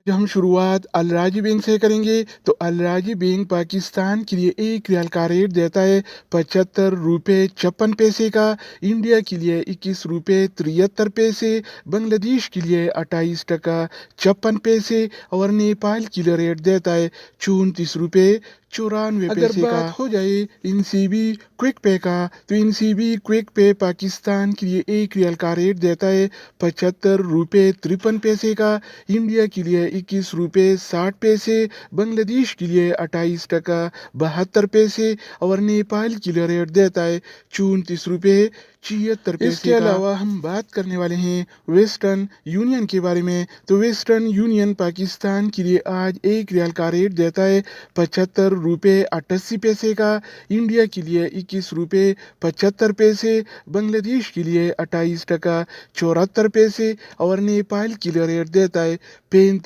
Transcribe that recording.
जब हम शुरुआत अलराजी बैंक से करेंगे तो अलराजी बैंक पाकिस्तान के लिए एक रियाल का रेट देता है 75 रुपये 56 पैसे का। इंडिया के लिए 21 रुपये 73 पैसे, बांग्लादेश के लिए 28 टका 56 पैसे और नेपाल के लिए रेट देता है 34 रुपये 94 अगर पैसे का। बात हो जाए इनसीबी क्विक पे का तो इनसीबी क्विक पे पाकिस्तान के लिए एक रियाल का रेट देता है 75 रुपये 53 पैसे का। इंडिया के लिए 21 रुपये 60 पैसे, बांग्लादेश के लिए 28 टका 72 पैसे और नेपाल के लिए रेट देता है 34 रुपये 76 पैसे इसके का। अलावा हम बात करने वाले हैं वेस्टर्न यूनियन के बारे में। तो वेस्टर्न यूनियन पाकिस्तान के लिए आज एक रियाल का रेट देता है 75 रुपये 88 पैसे का। इंडिया के लिए 21 रुपये 75 पैसे, बांग्लादेश के लिए 28 टका 74 पैसे और नेपाल के लिए रेट देता है 35